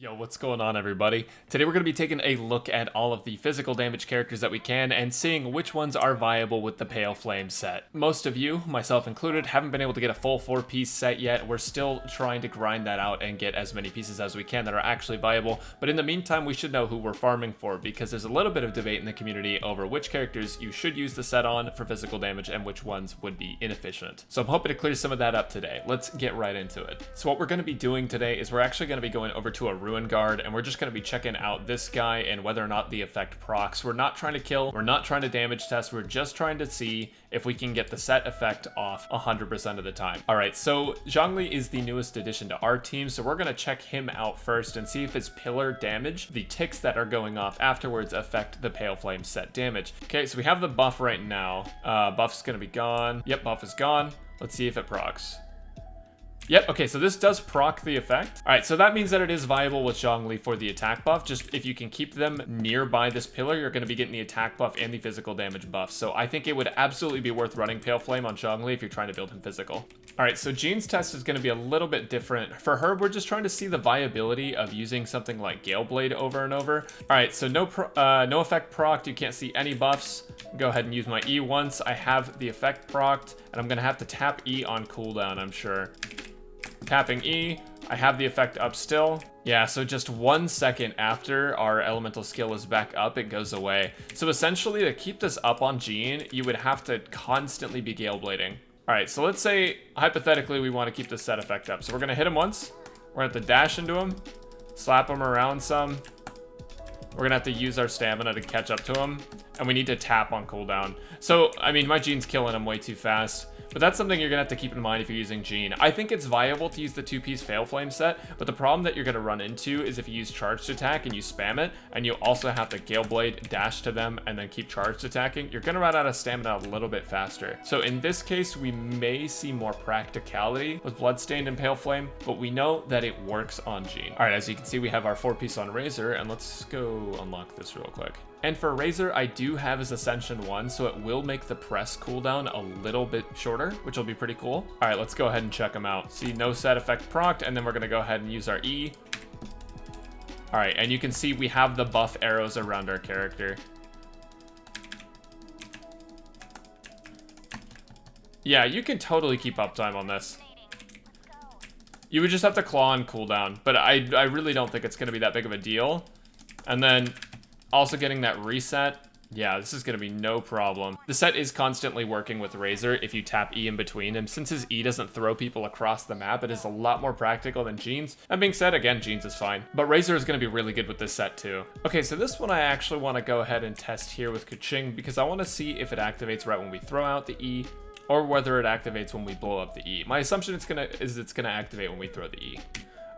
Yo, what's going on, everybody? Today we're going to be taking a look at all of the physical damage characters that we can and seeing which ones are viable with the Pale Flame set. Most of you, myself included, haven't been able to get a full 4-piece set yet. We're still trying to grind that out and get as many pieces as we can that are actually viable, but in the meantime we should know who we're farming for, because there's a little bit of debate in the community over which characters you should use the set on for physical damage and which ones would be inefficient. So I'm hoping to clear some of that up today. Let's get right into it. So what we're going to be doing today is we're actually going to be going over to a Ruin Guard, and we're just going to be checking out this guy and whether or not the effect procs. We're not trying to kill, we're not trying to damage test, we're just trying to see if we can get the set effect off 100% of the time. Alright, so Zhongli is the newest addition to our team, so we're going to check him out first and see if his pillar damage, the ticks that are going off afterwards, affect the Pale Flame set damage. Okay, so we have the buff right now. Buff's going to be gone. Yep, buff is gone. Let's see if it procs. Yep, okay, so this does proc the effect. All right, so that means that it is viable with Zhongli for the attack buff. Just if you can keep them nearby this pillar, you're going to be getting the attack buff and the physical damage buff. So I think it would absolutely be worth running Pale Flame on Zhongli if you're trying to build him physical. All right, so Jean's test is going to be a little bit different. For her, we're just trying to see the viability of using something like Gale Blade over and over. All right, so no effect procced. You can't see any buffs. Go ahead and use my E once. I have the effect procced, and I'm going to have to tap E on cooldown, I'm sure. Tapping E, I have the effect up still. Yeah, so just 1 second after our elemental skill is back up, it goes away. So essentially, to keep this up on Jean, you would have to constantly be Gale Blading. All right, so let's say, hypothetically, we want to keep this set effect up. So we're going to hit him once. We're going to have to dash into him, slap him around some. We're going to have to use our stamina to catch up to him, and we need to tap on cooldown. So, I mean, my Jean's killing him way too fast. But that's something you're going to have to keep in mind if you're using Jean. I think it's viable to use the 2-piece Pale Flame set, but the problem that you're going to run into is if you use charged attack and you spam it, and you also have to Gale Blade, dash to them, and then keep charged attacking, you're going to run out of stamina a little bit faster. So in this case, we may see more practicality with Bloodstained and Pale Flame, but we know that it works on Jean. All right, as you can see, we have our 4-piece on Razor, and let's go unlock this real quick. And for Razor, I do have his Ascension 1, so it will make the press cooldown a little bit shorter, which will be pretty cool. All right, let's go ahead and check him out. See, no set effect procced, and then we're going to go ahead and use our E. All right, and you can see we have the buff arrows around our character. Yeah, you can totally keep uptime on this. You would just have to claw on cooldown, but I really don't think it's going to be that big of a deal. And then also getting that reset, yeah, this is going to be no problem. The set is constantly working with Razor if you tap E in between, and since his E doesn't throw people across the map, it is a lot more practical than Jean's. That being said, again, Jean's is fine, but Razor is going to be really good with this set too. Okay, so this one I actually want to go ahead and test here with Keqing, because I want to see if it activates right when we throw out the E, or whether it activates when we blow up the E. My assumption is it's gonna activate when we throw the E.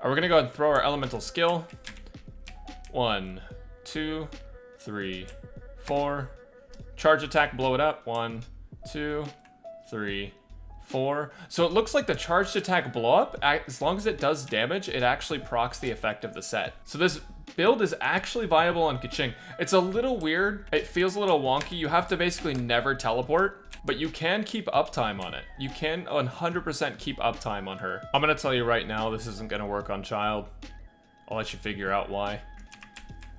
We're going to go ahead and throw our elemental skill. 1, 2, 3, 4. Charge attack, blow it up. 1, 2, 3, 4. So it looks like the charged attack blow up, as long as it does damage, it actually procs the effect of the set. So this build is actually viable on Keqing. It's a little weird. It feels a little wonky. You have to basically never teleport, but you can keep uptime on it. You can 100% keep uptime on her. I'm going to tell you right now, this isn't going to work on Child. I'll let you figure out why.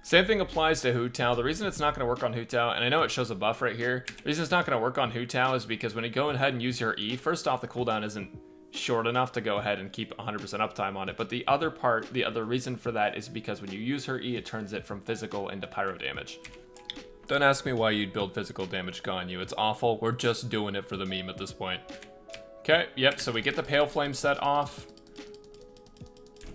Same thing applies to Hu Tao. The reason it's not going to work on Hu Tao, and I know it shows a buff right here, the reason it's not going to work on Hu Tao is because when you go ahead and use your E, first off, the cooldown isn't short enough to go ahead and keep 100% uptime on it. But the other reason for that is because when you use her E, it turns it from physical into pyro damage. Don't ask me why you'd build physical damage Ganyu. It's awful. We're just doing it for the meme at this point. Okay, yep, so we get the Pale Flame set off.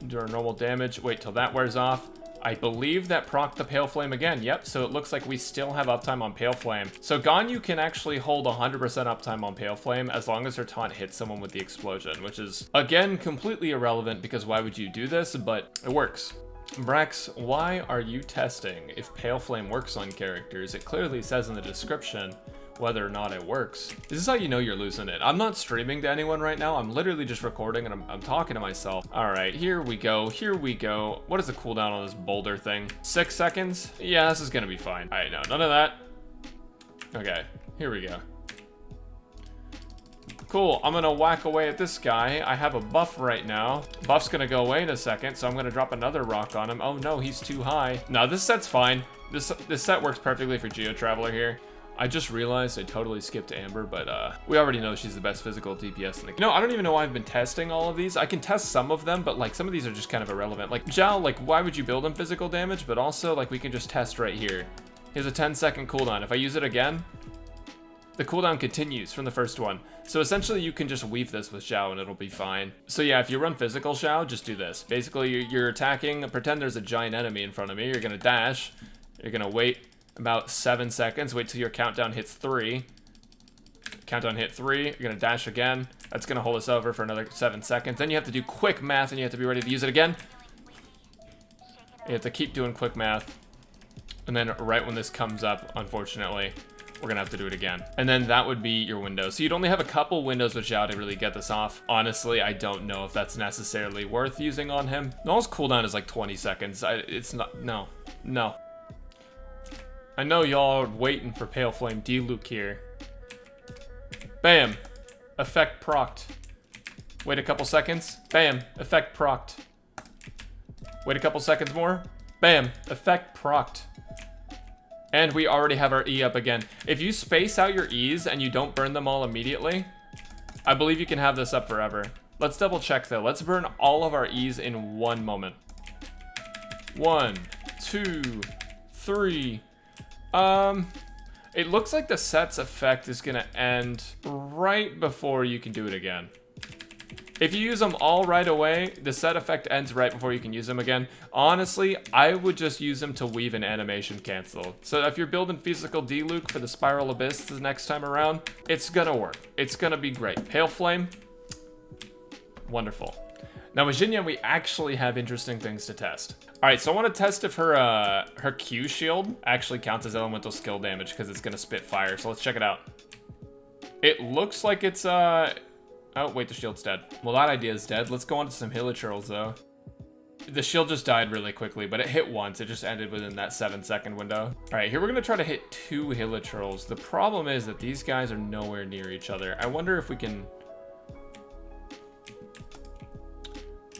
Do our normal damage. Wait till that wears off. I believe that proc the Pale Flame again. Yep, so it looks like we still have uptime on Pale Flame. So Ganyu can actually hold 100% uptime on Pale Flame as long as her taunt hits someone with the explosion, which is, again, completely irrelevant because why would you do this? But it works. Brax, why are you testing if Pale Flame works on characters? It clearly says in the description whether or not it works. This is how you know you're losing it. I'm not streaming to anyone right now. I'm literally just recording and I'm talking to myself. All right, here we go. Here we go. What is the cooldown on this boulder thing? 6 seconds? Yeah, this is gonna be fine. All right, no, none of that. Okay, here we go. Cool, I'm gonna whack away at this guy. I have a buff right now. Buff's gonna go away in a second, so I'm gonna drop another rock on him. Oh no, he's too high. No, this set's fine. This set works perfectly for Geo Traveler here. I just realized I totally skipped Amber, but we already know she's the best physical DPS in the game. No, I don't even know why I've been testing all of these. I can test some of them, but like some of these are just kind of irrelevant. Like Xiao, like why would you build him physical damage? But also like we can just test right here. He has a 10-second cooldown. If I use it again, the cooldown continues from the first one. So essentially you can just weave this with Xiao and it'll be fine. So yeah, if you run physical Xiao, just do this. Basically you're attacking, pretend there's a giant enemy in front of me. You're gonna dash, you're gonna wait about 7 seconds, wait till your countdown hits 3. Countdown hit 3, you're gonna dash again. That's gonna hold us over for another 7 seconds. Then you have to do quick math and you have to be ready to use it again. You have to keep doing quick math. And then right when this comes up, unfortunately, we're gonna have to do it again. And then that would be your window. So you'd only have a couple windows with Xiao to really get this off. Honestly, I don't know if that's necessarily worth using on him. Null's cooldown is like 20 seconds. It's not, no. I know y'all are waiting for Pale Flame Diluc here. Bam! Effect procced. Wait a couple seconds. Bam! Effect procced. Wait a couple seconds more. Bam! Effect procced. And we already have our E up again. If you space out your E's and you don't burn them all immediately, I believe you can have this up forever. Let's double check though. Let's burn all of our E's in one moment. 1, 2, 3. It looks like the set's effect is gonna end right before you can do it again. If you use them all right away, the set effect ends right before you can use them again. Honestly, I would just use them to weave an animation cancel. So if you're building physical Diluc for the Spiral Abyss the next time around, it's gonna work. It's gonna be great. Pale Flame, wonderful. Now with Xinyan, we actually have interesting things to test. All right, so I want to test if her Q shield actually counts as elemental skill damage because it's gonna spit fire. So let's check it out. It looks like it's oh wait, the shield's dead. Well, that idea is dead. Let's go on to some Hilichurls though. The shield just died really quickly, but it hit once. It just ended within that 7-second window. All right, here we're gonna try to hit 2 Hilichurls. The problem is that these guys are nowhere near each other. I wonder if we can.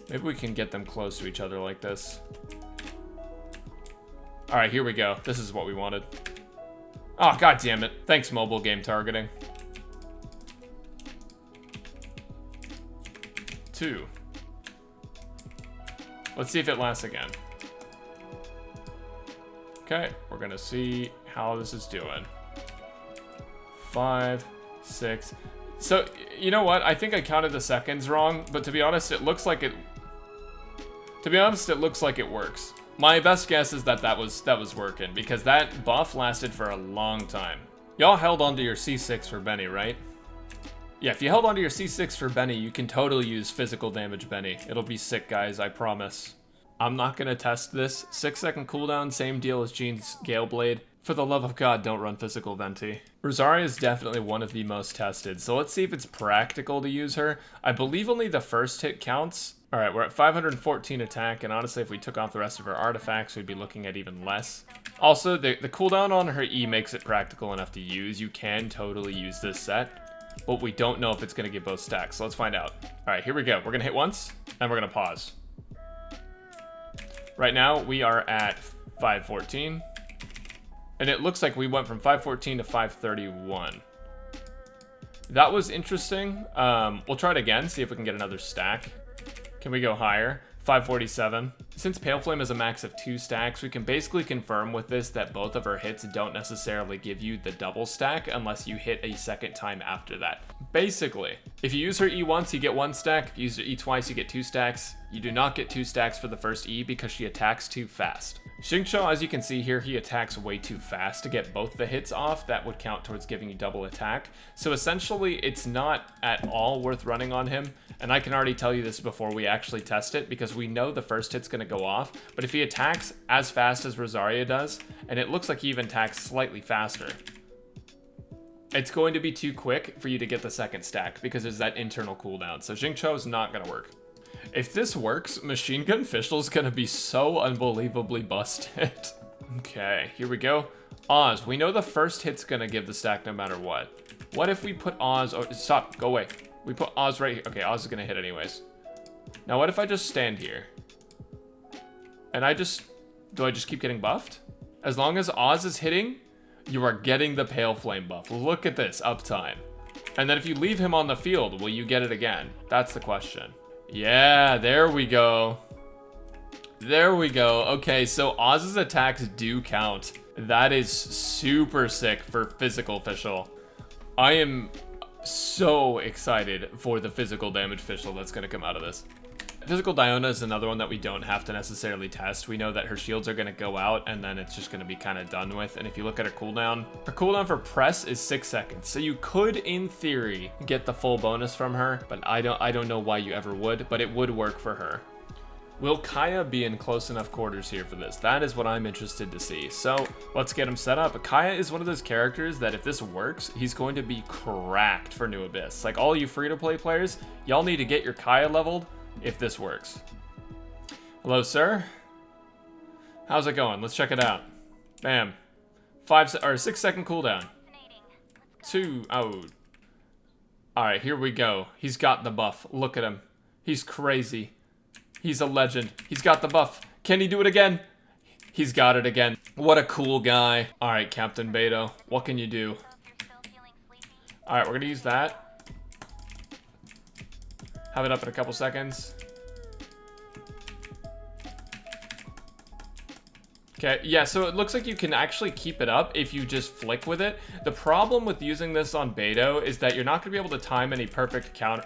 Maybe we can get them close to each other like this. All right, here we go. This is what we wanted. Oh, god damn it. Thanks, mobile game targeting. 2. Let's see if it lasts again. Okay, we're gonna see how this is doing. 5, 6. So, you know what? I think I counted the seconds wrong, but to be honest, it looks like it... To be honest, it looks like it works. My best guess is that that was working, because that buff lasted for a long time. Y'all held onto your C6 for Benny, right? Yeah, if you held onto your C6 for Benny, you can totally use physical damage Benny. It'll be sick, guys, I promise. I'm not gonna test this. 6-second cooldown, same deal as Jean's Gale Blade. For the love of God, don't run physical Venti. Rosaria is definitely one of the most tested, so let's see if it's practical to use her. I believe only the first hit counts. Alright, we're at 514 attack, and honestly, if we took off the rest of her artifacts, we'd be looking at even less. Also, the cooldown on her E makes it practical enough to use. You can totally use this set, but we don't know if it's going to get both stacks, so let's find out. Alright, here we go. We're going to hit once, and we're going to pause. Right now, we are at 514. And it looks like we went from 514 to 531. That was interesting. We'll try it again, see if we can get another stack. Can we go higher? 547. Since Pale Flame has a max of 2 stacks, we can basically confirm with this that both of her hits don't necessarily give you the double stack unless you hit a second time after that. Basically, if you use her E once, you get 1 stack. If you use her E twice, you get 2 stacks. You do not get 2 stacks for the first E because she attacks too fast. Xingqiu, as you can see here, he attacks way too fast. To get both the hits off, that would count towards giving you double attack. So essentially, it's not at all worth running on him. And I can already tell you this before we actually test it, because we know the first hit's going to go off. But if he attacks as fast as Rosaria does, and it looks like he even attacks slightly faster, it's going to be too quick for you to get the second stack, because there's that internal cooldown. So Xingqiu is not going to work. If this works, Machine Gun Fischl is going to be so unbelievably busted. Okay, here we go. Oz, we know the first hit's going to give the stack no matter what. What if we put Oz... Oh, stop. Go away. We put Oz right here. Okay, Oz is going to hit anyways. Now, what if I just stand here? And I just... Do I just keep getting buffed? As long as Oz is hitting, you are getting the Pale Flame buff. Look at this uptime. And then if you leave him on the field, will you get it again? That's the question. Yeah, there we go. There we go. Okay, so Oz's attacks do count. That is super sick for physical Fischl. I am so excited for the physical damage Fischl that's going to come out of this. Physical Diona is another one that we don't have to necessarily test. We know that her shields are going to go out and then it's just going to be kind of done with. And if you look at her cooldown for press is 6 seconds. So you could, in theory, get the full bonus from her, but I don't know why you ever would, but it would work for her. Will Kaeya be in close enough quarters here for this? That is what I'm interested to see. So let's get him set up. Kaeya is one of those characters that if this works, he's going to be cracked for New Abyss. Like all you free-to-play players, y'all need to get your Kaeya leveled if this works. Hello, sir. How's it going? Let's check it out. Bam. 6 second cooldown. 2. Oh. Alright, here we go. He's got the buff. Look at him. He's crazy. He's a legend. He's got the buff. Can he do it again? He's got it again. What a cool guy. Alright, Captain Beidou. What can you do? Alright, we're gonna use that. Have it up in a couple seconds. Okay, yeah, so it looks like you can actually keep it up if you just flick with it. The problem with using this on Beidou is that you're not going to be able to time any perfect counter.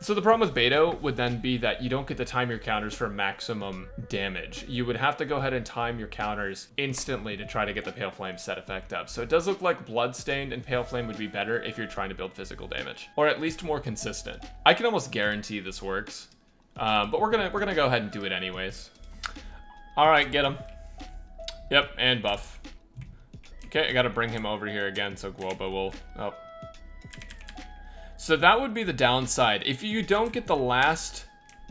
So the problem with Beidou would then be that you don't get to time your counters for maximum damage. You would have to go ahead and time your counters instantly to try to get the Pale Flame set effect up. So it does look like Bloodstained and Pale Flame would be better if you're trying to build physical damage, or at least more consistent. I can almost guarantee this works, but we're gonna go ahead and do it anyways. All right, get him. Yep, and buff. Okay, I gotta bring him over here again so Guoba will. Oh. So that would be the downside. If you don't get the last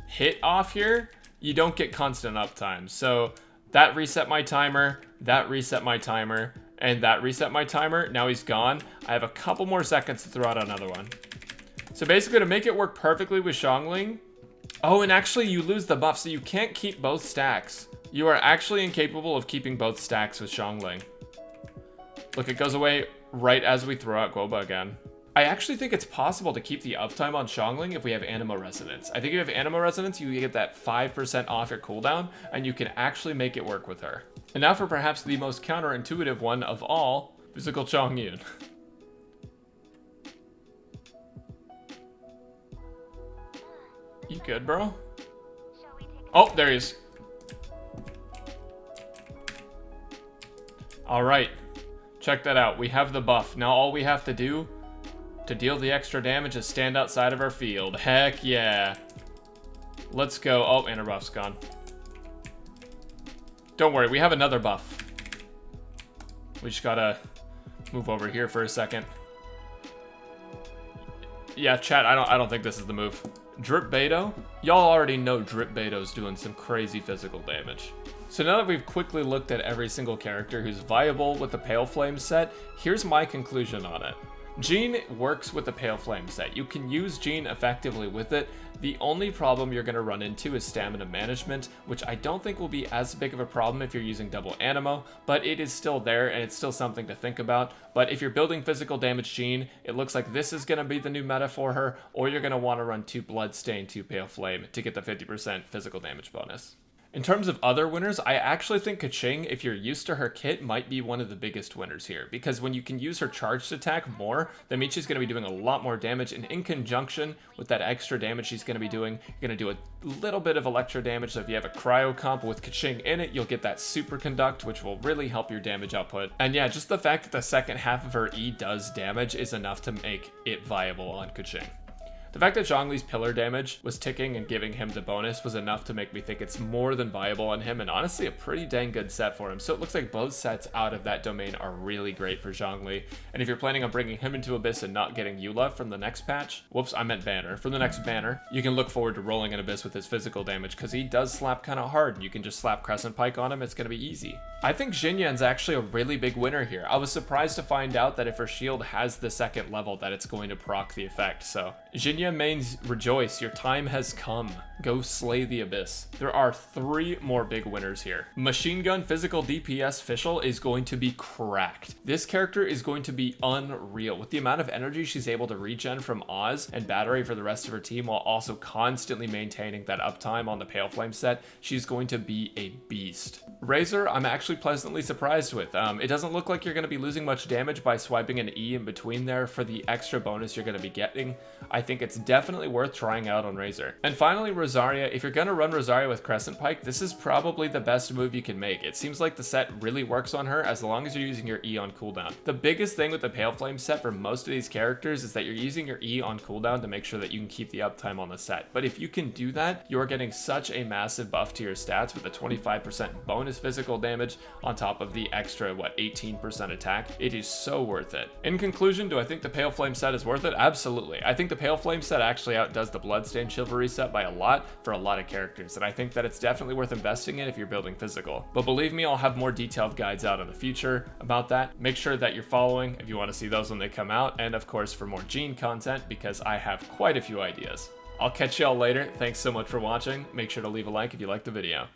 hit off here, you don't get constant uptime. So that reset my timer, that reset my timer, and that reset my timer. Now he's gone. I have a couple more seconds to throw out another one. So basically to make it work perfectly with Xiangling. Oh, and actually you lose the buff, so you can't keep both stacks. You are actually incapable of keeping both stacks with Xiangling. Look, it goes away right as we throw out Guoba again. I actually think it's possible to keep the uptime on Xiangling if we have Anima Resonance. I think if you have Anima Resonance, you get that 5% off your cooldown, and you can actually make it work with her. And now for perhaps the most counterintuitive one of all, Physical Chongyun. You good, bro? Oh, there he is. Alright, check that out. We have the buff. Now all we have to do to deal the extra damage is stand outside of our field. Heck yeah. Let's go. Oh, and our buff's gone. Don't worry, we have another buff. We just gotta move over here for a second. Yeah, chat, I don't think this is the move. Drip Beidou? Y'all already know Drip Beidou's doing some crazy physical damage. So now that we've quickly looked at every single character who's viable with the Pale Flame set, here's my conclusion on it. Jean works with the Pale Flame set. You can use Jean effectively with it. The only problem you're going to run into is stamina management, which I don't think will be as big of a problem if you're using double Animo, but it is still there and it's still something to think about. But if you're building physical damage Jean, it looks like this is going to be the new meta for her, or you're going to want to run 2 Bloodstained, 2 Pale Flame to get the 50% physical damage bonus. In terms of other winners, I actually think Keqing, if you're used to her kit, might be one of the biggest winners here. Because when you can use her charged attack more, that means she's going to be doing a lot more damage. And in conjunction with that extra damage she's going to be doing, you're going to do a little bit of electro damage. So if you have a cryo comp with Keqing in it, you'll get that super conduct, which will really help your damage output. And yeah, just the fact that the second half of her E does damage is enough to make it viable on Keqing. The fact that Zhongli's pillar damage was ticking and giving him the bonus was enough to make me think it's more than viable on him, and honestly a pretty dang good set for him. So it looks like both sets out of that domain are really great for Zhongli, and if you're planning on bringing him into Abyss and not getting Eula from the next patch, whoops, I meant banner, from the next banner, you can look forward to rolling an Abyss with his physical damage, because he does slap kind of hard, and you can just slap Crescent Pike on him, it's going to be easy. I think Xinyan's actually a really big winner here. I was surprised to find out that if her shield has the second level that it's going to proc the effect, so Xinyan mains, rejoice, your time has come. Go slay the Abyss. There are 3 more big winners here. Machine Gun Physical DPS Fischl is going to be cracked. This character is going to be unreal. With the amount of energy she's able to regen from Oz and Battery for the rest of her team while also constantly maintaining that uptime on the Pale Flame set, she's going to be a beast. Razor, I'm actually pleasantly surprised with. It doesn't look like you're going to be losing much damage by swiping an E in between there for the extra bonus you're going to be getting. I think it's definitely worth trying out on Razor. And finally, Rosaria. If you're going to run Rosaria with Crescent Pike, this is probably the best move you can make. It seems like the set really works on her as long as you're using your E on cooldown. The biggest thing with the Pale Flame set for most of these characters is that you're using your E on cooldown to make sure that you can keep the uptime on the set. But if you can do that, you're getting such a massive buff to your stats with a 25% bonus physical damage on top of the extra, 18% attack. It is so worth it. In conclusion, do I think the Pale Flame set is worth it? Absolutely. I think the Pale Flame set actually outdoes the Bloodstained Chivalry set by a lot for a lot of characters, and I think that it's definitely worth investing in if you're building physical. But believe me, I'll have more detailed guides out in the future about that. Make sure that you're following if you want to see those when they come out, and of course for more Gene content, because I have quite a few ideas. I'll catch y'all later. Thanks so much for watching. Make sure to leave a like if you liked the video.